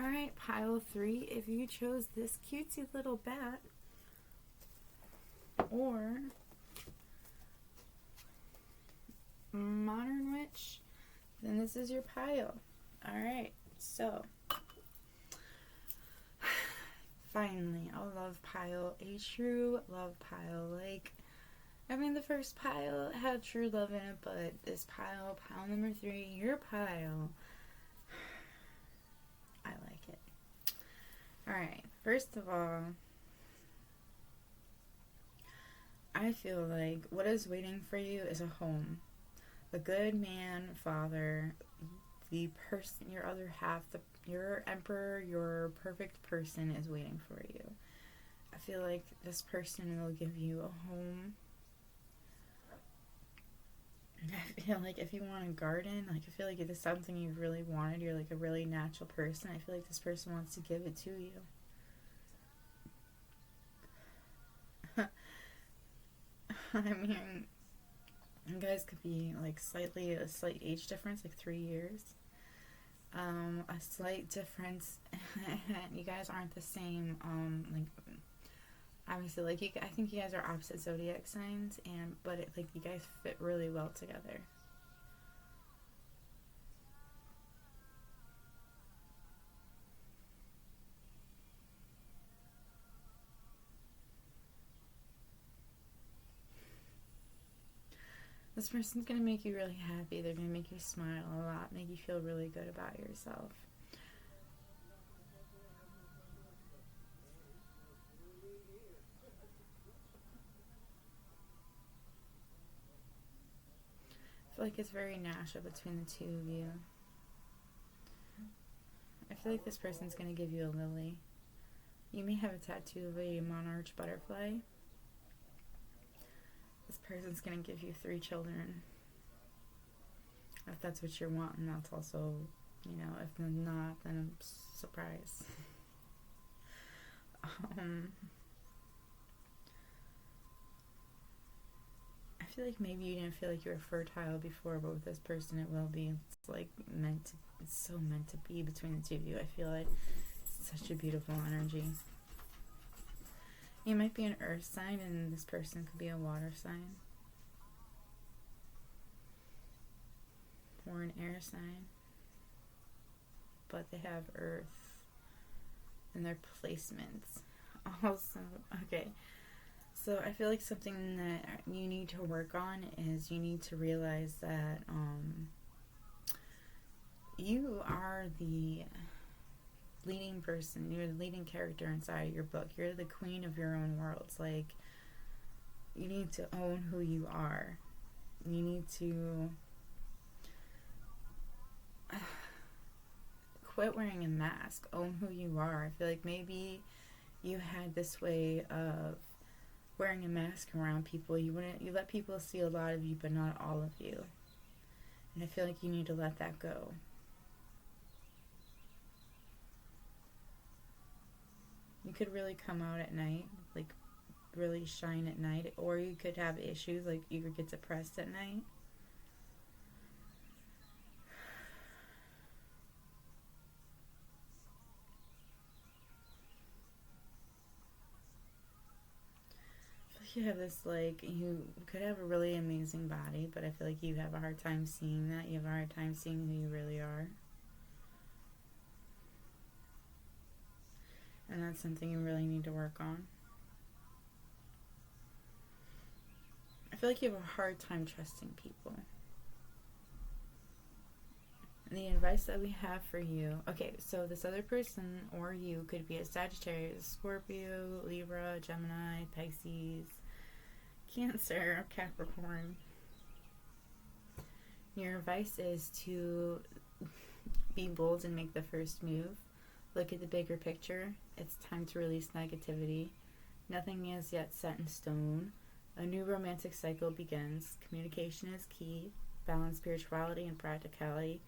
Alright, pile 3, if you chose this cutesy little bat, or Modern Witch, then this is your pile. Alright, so finally, a love pile, a true love pile. Like, I mean, the first pile had true love in it, but this pile, pile number 3, your pile, I Alright, first of all, I feel like what is waiting for you is a home. A good man, father, the person, your other half, your emperor, your perfect person is waiting for you. I feel like this person will give you a home. I feel like if you want a garden, like I feel like if it's something you've really wanted, you're like a really natural person, I feel like this person wants to give it to you. I mean, you guys could be like a slight age difference, like 3 years. A slight difference. You guys aren't the same. Like obviously, like I think you guys are opposite zodiac signs, but like you guys fit really well together. This person's gonna make you really happy. They're gonna make you smile a lot, make you feel really good about yourself. I feel like it's very natural between the two of you. I feel like this person's gonna give you a lily. You may have a tattoo of a monarch butterfly. This person's gonna give you 3 children. If that's what you're wanting, that's also, if not, then I'm surprised. I feel like maybe you didn't feel like you were fertile before, but with this person it will be. It's so meant to be between the two of you. I feel like it's such a beautiful energy. You might be an earth sign and this person could be a water sign. Or an air sign. But they have earth in their placements. Also, okay. So I feel like something that you need to work on is you need to realize that you are the leading person. You're the leading character inside your book. You're the queen of your own worlds. Like, you need to own who you are. You need to quit wearing a mask. Own who you are. I feel like maybe you had this way of wearing a mask around people. You let people see a lot of you, but not all of you. And I feel like you need to let that go. You could really come out at night, like really shine at night, or you could have issues, like you could get depressed at night. You have this, like, you could have a really amazing body, but I feel like you have a hard time seeing that. You have a hard time seeing who you really are. And that's something you really need to work on. I feel like you have a hard time trusting people. The advice that we have for you, okay, so this other person or you could be a Sagittarius, Scorpio, Libra, Gemini, Pisces, Cancer, Capricorn. Your advice is to be bold and make the first move. Look at the bigger picture. It's time to release negativity. Nothing is yet set in stone. A new romantic cycle begins. Communication is key. Balance spirituality and practicality.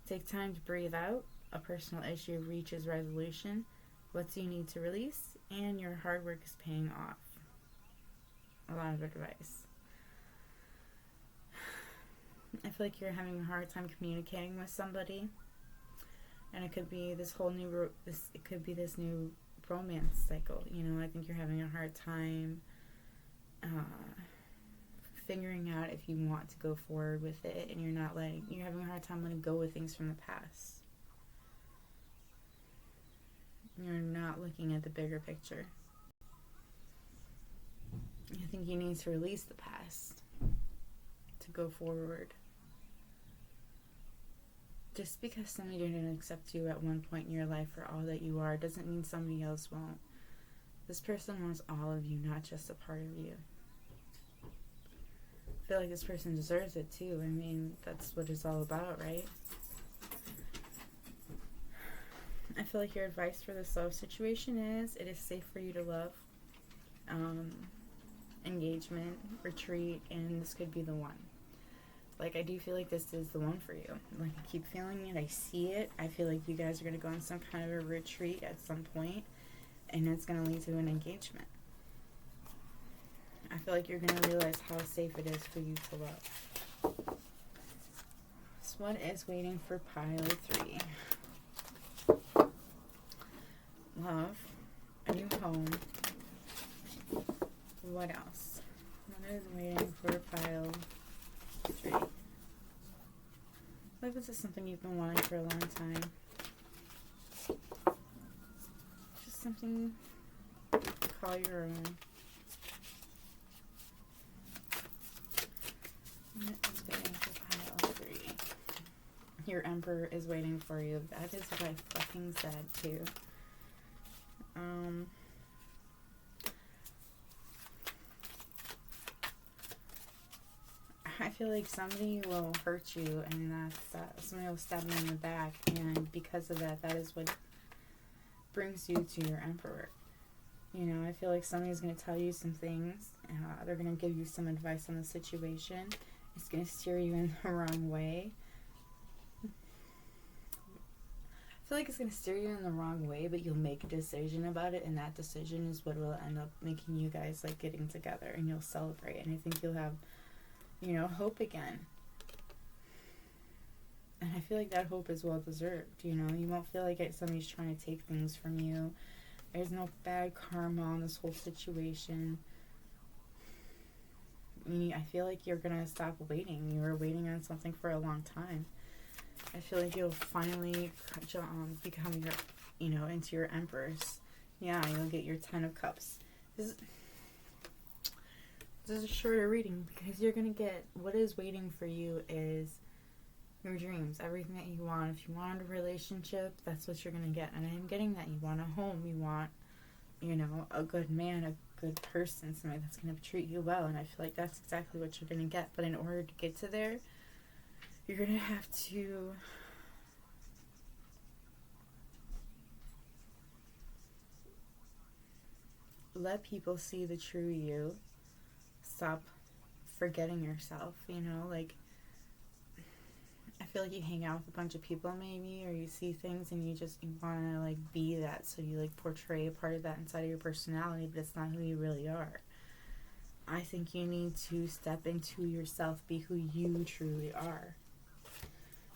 Take time to breathe out. A personal issue reaches resolution. What do you need to release? And your hard work is paying off. A lot of advice. I feel like you're having a hard time communicating with somebody. And it could be this new romance cycle. I think you're having a hard time figuring out if you want to go forward with it, and you're having a hard time letting go of things from the past. You're not looking at the bigger picture. I think you need to release the past to go forward. Just because somebody didn't accept you at one point in your life for all that you are doesn't mean somebody else won't. This person wants all of you, not just a part of you. I feel like this person deserves it too. I mean, that's what it's all about, right? I feel like your advice for this love situation is it is safe for you to love. Engagement, retreat, and this could be the one. Like, I do feel like this is the one for you. Like, I keep feeling it. I see it. I feel like you guys are going to go on some kind of a retreat at some point, and it's going to lead to an engagement. I feel like you're going to realize how safe it is for you to love. So what is waiting for pile 3? Love, a new home. What else? What is waiting for pile 3? Like, this is something you've been wanting for a long time. Just something to call your own. What is waiting for pile 3? Your Emperor is waiting for you. That is what I fucking said, too. I feel like somebody will hurt you, and somebody will stab you in the back, and because of that, that is what brings you to your Emperor. You know, I feel like somebody's going to tell you some things. They're going to give you some advice on the situation. It's going to steer you in the wrong way. I feel like it's going to steer you in the wrong way, but you'll make a decision about it, and that decision is what will end up making you guys, like, getting together, and you'll celebrate, and I think you'll have, you know, hope again. And I feel like that hope is well deserved, you know. You won't feel like somebody's trying to take things from you. There's no bad karma on this whole situation. I feel like you're going to stop waiting. You were waiting on something for a long time. I feel like you'll finally become your, you know, into your Empress. Yeah, you'll get your 10 of Cups. This is a shorter reading because you're going to get what is waiting for you is your dreams, everything that you want. If you want a relationship, that's what you're going to get. And I'm getting that you want a home. You want, you know, a good man, a good person, somebody that's going to treat you well. And I feel like that's exactly what you're going to get. But in order to get to there, you're going to have to let people see the true you. Stop forgetting yourself, you know, like, I feel like you hang out with a bunch of people maybe, or you see things and you want to, like, be that, so you, like, portray a part of that inside of your personality, but it's not who you really are. I think you need to step into yourself, be who you truly are.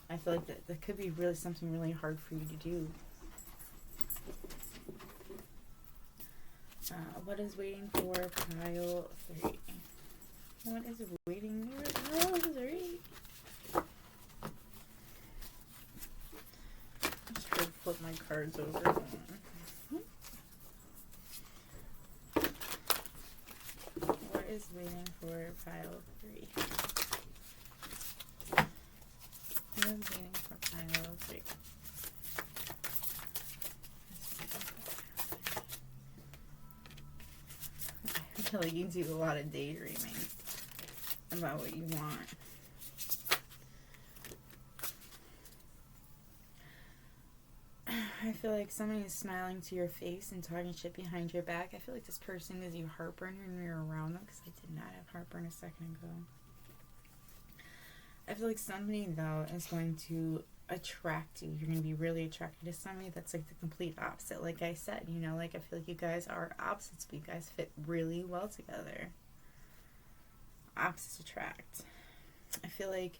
I feel like that could be really something really hard for you to do. What is waiting for pile 3? What is waiting for pile 3? I'm just trying to flip my cards over. What is waiting for pile 3? What is waiting for pile 3? I feel like you do a lot of daydreaming about what you want. I feel like somebody is smiling to your face and talking shit behind your back. I feel like this person gives you heartburn when you're around them, because I did not have heartburn a second ago. I feel like somebody, though, is going to attract you. You're going to be really attracted to somebody that's, like, the complete opposite. Like I said, you know, like, I feel like you guys are opposites, but you guys fit really well together. Opposites attract. I feel like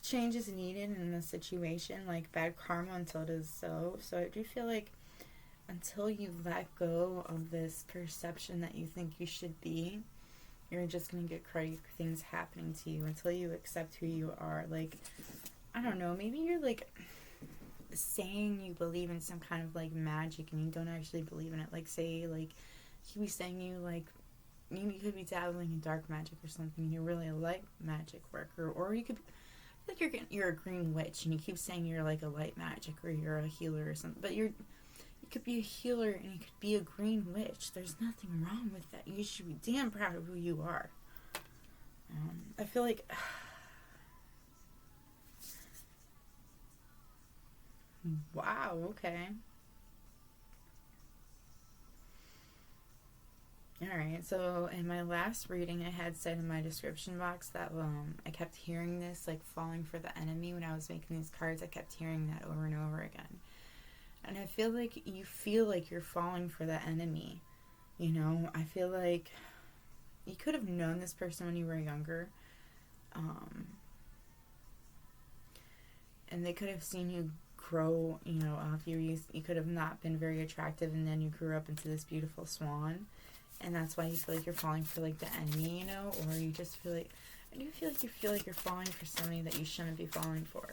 change is needed in this situation, like bad karma until it is so. So I do feel like until you let go of this perception that you think you should be, you're just going to get crazy things happening to you until you accept who you are. Like, I don't know, maybe you're, like, saying you believe in some kind of, like, magic and you don't actually believe in it. Like, say, like, he could be saying you, like, you could be dabbling in dark magic or something and you really like magic work. Or you could like you're a green witch, and you keep saying you're like a light magic or you're a healer or something, but you could be a healer and you could be a green witch. There's nothing wrong with that. You should be damn proud of who you are. I feel like wow, okay. Alright, so in my last reading, I had said in my description box that I kept hearing this, like, falling for the enemy when I was making these cards. I kept hearing that over and over again. And I feel like you feel like you're falling for the enemy. You know, I feel like you could have known this person when you were younger. And they could have seen you grow, you know, off you could have not been very attractive, and then you grew up into this beautiful swan. And that's why you feel like you're falling for, like, the enemy, you know? Or you just feel like, I do feel like you're falling for somebody that you shouldn't be falling for.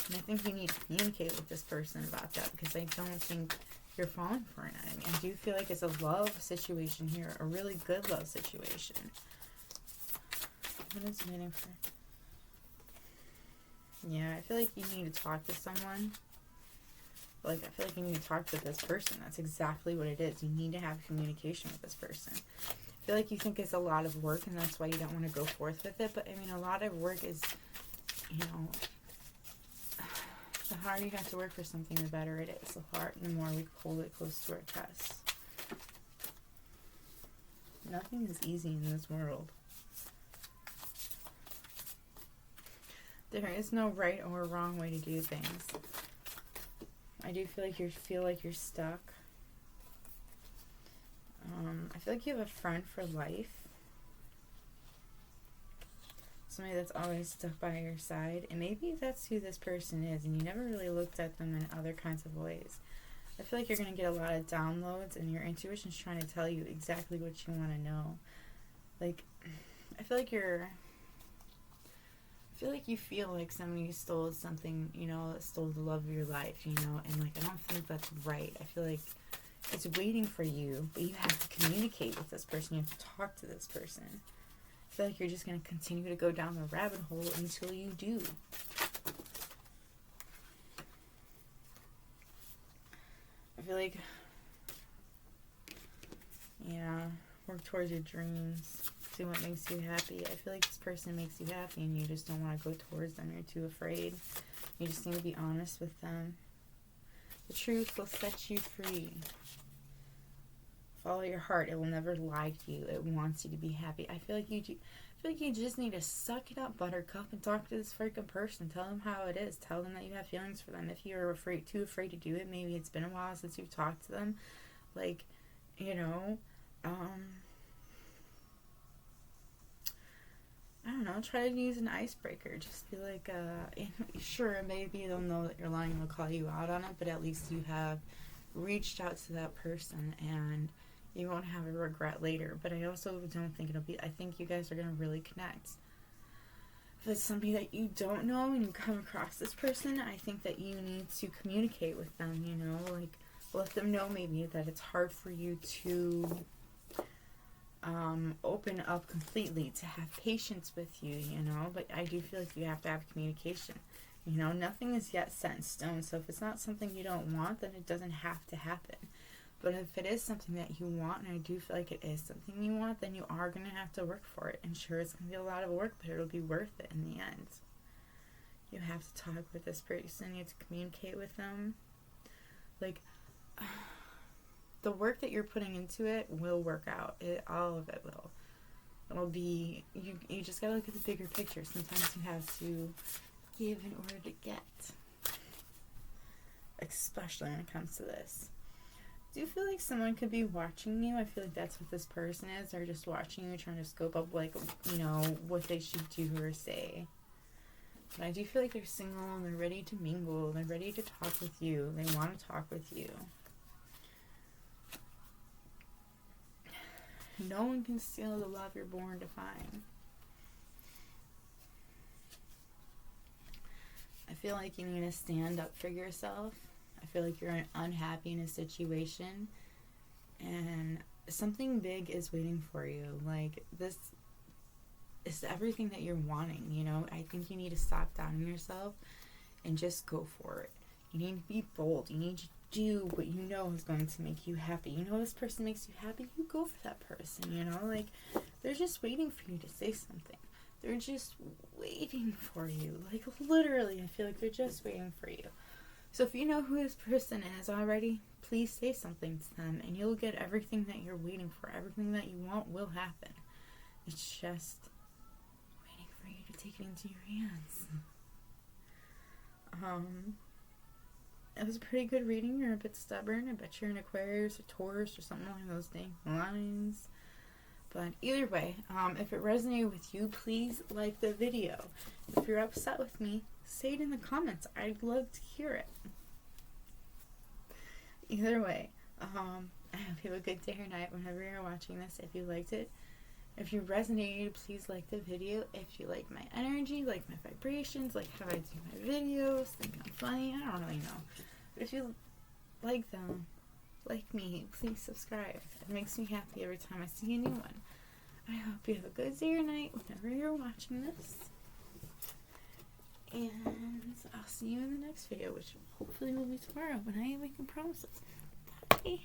And I think you need to communicate with this person about that, because I don't think you're falling for an enemy. I do feel like it's a love situation here, a really good love situation. What is waiting for? Yeah, I feel like you need to talk to someone. Like, I feel like you need to talk to this person. That's exactly what it is. You need to have communication with this person. I feel like you think it's a lot of work, and that's why you don't want to go forth with it. But, I mean, a lot of work is, you know, the harder you have to work for something, the better it is. The more we hold it close to our chest. Nothing is easy in this world. There is no right or wrong way to do things. I do feel like you're stuck. I feel like you have a friend for life. Somebody that's always stuck by your side. And maybe that's who this person is, and you never really looked at them in other kinds of ways. I feel like you're going to get a lot of downloads, and your intuition's trying to tell you exactly what you want to know. Like, I feel like you feel like somebody stole something, you know, stole the love of your life, you know, and, like, I don't think that's right. I feel like it's waiting for you, but you have to communicate with this person. You have to talk to this person. I feel like you're just going to continue to go down the rabbit hole until you do. I feel like, yeah, work towards your dreams. Do what makes you happy. I feel like this person makes you happy, and you just don't want to go towards them. You're too afraid. You just need to be honest with them. The truth will set you free. Follow your heart. It will never lie to you. It wants you to be happy. I feel like you just need to suck it up, buttercup, and talk to this freaking person. Tell them how it is. Tell them that you have feelings for them. If you're too afraid to do it, maybe it's been a while since you've talked to them. Like, you know, I don't know, try to use an icebreaker. Just be like, sure, maybe they'll know that you're lying and they'll call you out on it, but at least you have reached out to that person, and you won't have a regret later. But I also don't think I think you guys are going to really connect. If it's somebody that you don't know and you come across this person, I think that you need to communicate with them, you know, like, let them know maybe that it's hard for you to open up completely, to have patience with you, you know, but I do feel like you have to have communication. You know, nothing is yet set in stone, so if it's not something you don't want, then it doesn't have to happen. But if it is something that you want, and I do feel like it is something you want, then you are going to have to work for it. And sure, it's going to be a lot of work, but it'll be worth it in the end. You have to talk with this person. You have to communicate with them. Like, the work that you're putting into it will work out. All of it will. It'll be, you just gotta look at the bigger picture. Sometimes you have to give in order to get. Especially when it comes to this. Do you feel like someone could be watching you? I feel like that's what this person is. They're just watching you, trying to scope up, like, you know, what they should do or say. But I do feel like they're single and they're ready to mingle. They're ready to talk with you. They want to talk with you. No one can steal the love you're born to find. I feel like you need to stand up for yourself. I feel like you're unhappy in a situation, and something big is waiting for you. Like, this is everything that you're wanting, you know? I think you need to stop doubting yourself and just go for it. You need to be bold. You need to do what you know is going to make you happy. You know this person makes you happy, you go for that person, you know? Like, they're just waiting for you to say something. They're just waiting for you. Like, literally, I feel like they're just waiting for you. So if you know who this person is already, please say something to them, and you'll get everything that you're waiting for. Everything that you want will happen. It's just waiting for you to take it into your hands. It was a pretty good reading. You're a bit stubborn. I bet you're an Aquarius or Taurus or something along those dang lines. But either way, if it resonated with you, please like the video. If you're upset with me, say it in the comments. I'd love to hear it. Either way, I hope you have a good day or night whenever you're watching this. If you liked it, if you resonated, please like the video. If you like my energy, like my vibrations, like how I do my videos, think I'm funny, I don't really know. But if you like them, like me, please subscribe. It makes me happy every time I see a new one. I hope you have a good day or night whenever you're watching this. And I'll see you in the next video, which hopefully will be tomorrow when I am making promises. Bye.